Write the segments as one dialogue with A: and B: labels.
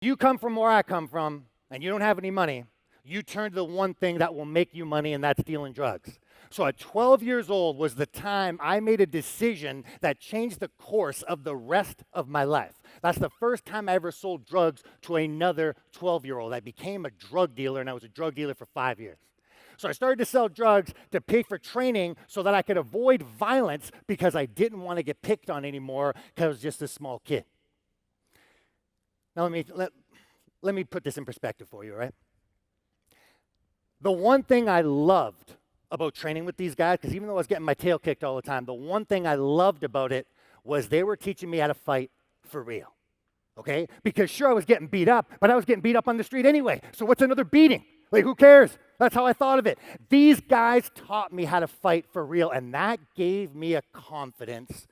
A: You come from where I come from, and you don't have any money, you turn to the one thing that will make you money, and that's dealing drugs. So at 12 years old was the time I made a decision that changed the course of the rest of my life. That's the first time I ever sold drugs to another 12-year-old. I became a drug dealer, and I was a drug dealer for 5 years. So I started to sell drugs to pay for training so that I could avoid violence because I didn't want to get picked on anymore because I was just a small kid. Now let me put this in perspective for you, right? The one thing I loved about training with these guys, because even though I was getting my tail kicked all the time, the one thing I loved about it was they were teaching me how to fight for real, okay? Because sure, I was getting beat up, but I was getting beat up on the street anyway. So what's another beating? Like, who cares? That's how I thought of it. These guys taught me how to fight for real, and that gave me a confidence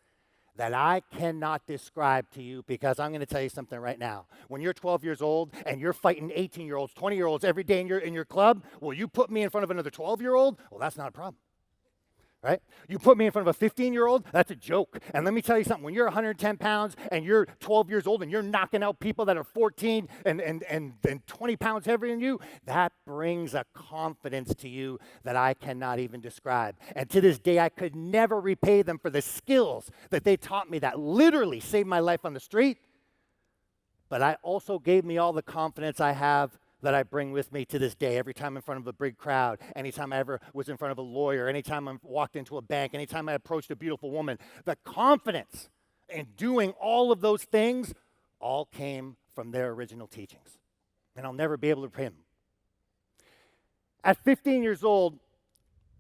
A: that I cannot describe to you, because I'm going to tell you something right now. When you're 12 years old and you're fighting 18-year-olds, 20-year-olds every day in your club, will you put me in front of another 12-year-old? Well, that's not a problem. Right? You put me in front of a 15-year-old, that's a joke. And let me tell you something, when you're 110 pounds and you're 12 years old and you're knocking out people that are 14 and 20 pounds heavier than you, that brings a confidence to you that I cannot even describe. And to this day, I could never repay them for the skills that they taught me that literally saved my life on the street. But I also gave me all the confidence I have that I bring with me to this day, every time in front of a big crowd, anytime I ever was in front of a lawyer, anytime I walked into a bank, anytime I approached a beautiful woman. The confidence in doing all of those things all came from their original teachings. And I'll never be able to repay them. At 15 years old,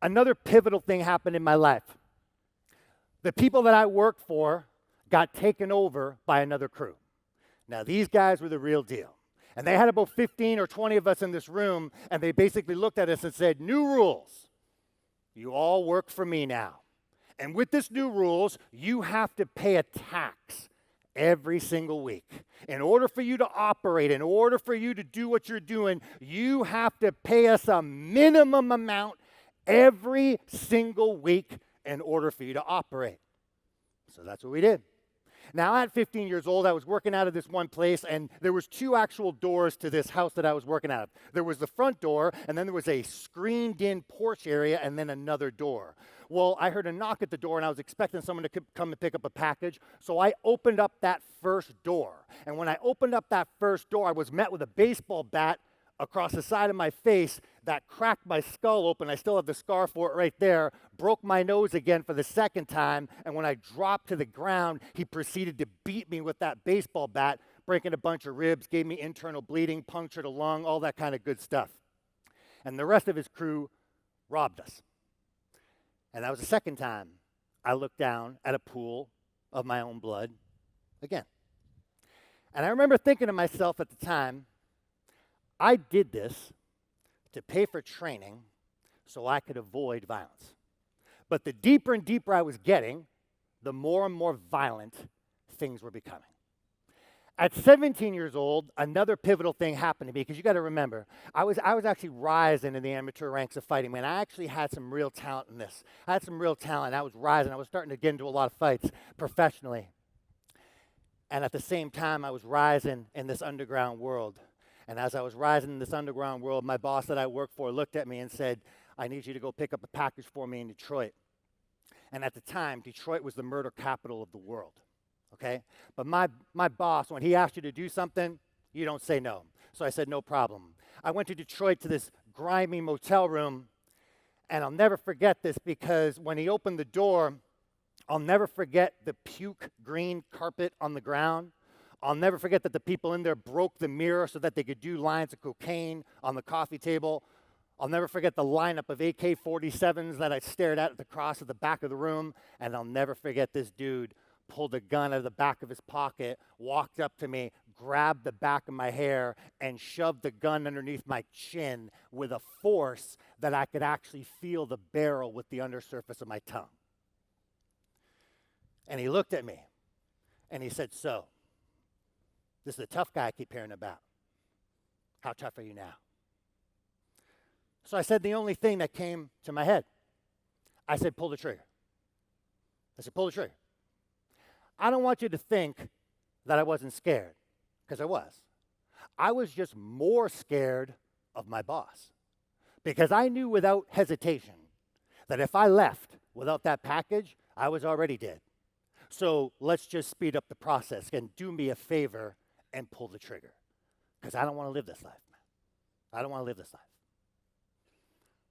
A: another pivotal thing happened in my life. The people that I worked for got taken over by another crew. Now, these guys were the real deal. And they had about 15 or 20 of us in this room, and they basically looked at us and said, new rules. You all work for me now. And with this new rules, you have to pay a tax every single week. In order for you to operate, in order for you to do what you're doing, you have to pay us a minimum amount every single week in order for you to operate. So that's what we did. Now, at 15 years old, I was working out of this one place, and there was two actual doors to this house that I was working out of. There was the front door, and then there was a screened-in porch area, and then another door. Well, I heard a knock at the door, and I was expecting someone to come and pick up a package, so I opened up that first door. And when I opened up that first door, I was met with a baseball bat across the side of my face that cracked my skull open. I still have the scar for it right there. Broke my nose again for the second time, and when I dropped to the ground, he proceeded to beat me with that baseball bat, breaking a bunch of ribs, gave me internal bleeding, punctured a lung, all that kind of good stuff. And the rest of his crew robbed us. And that was the second time I looked down at a pool of my own blood again. And I remember thinking to myself at the time, I did this to pay for training so I could avoid violence. But the deeper and deeper I was getting, the more and more violent things were becoming. At 17 years old, another pivotal thing happened to me, because you got to remember, I was actually rising in the amateur ranks of fighting, man. I actually had some real talent in this. I had some real talent. I was rising. I was starting to get into a lot of fights professionally. And at the same time, I was rising in this underground world. And as I was rising in this underground world, my boss that I worked for looked at me and said, I need you to go pick up a package for me in Detroit. And at the time, Detroit was the murder capital of the world, okay? But my boss, when he asked you to do something, you don't say no. So I said, no problem. I went to Detroit to this grimy motel room, and I'll never forget this, because when he opened the door, I'll never forget the puke green carpet on the ground. I'll never forget that the people in there broke the mirror so that they could do lines of cocaine on the coffee table. I'll never forget the lineup of AK-47s that I stared at the cross of the back of the room. And I'll never forget this dude pulled a gun out of the back of his pocket, walked up to me, grabbed the back of my hair, and shoved the gun underneath my chin with a force that I could actually feel the barrel with the undersurface of my tongue. And he looked at me, and he said, so, this is the tough guy I keep hearing about. How tough are you now? So I said the only thing that came to my head. I said, pull the trigger. I said, pull the trigger. I don't want you to think that I wasn't scared, because I was. I was just more scared of my boss because I knew without hesitation that if I left without that package, I was already dead. So let's just speed up the process and do me a favor and pull the trigger because I don't want to live this life, man. I don't want to live this life.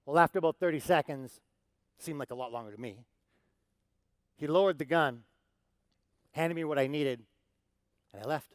A: Well, after about 30 seconds, seemed like a lot longer to me, he lowered the gun, handed me what I needed, and I left.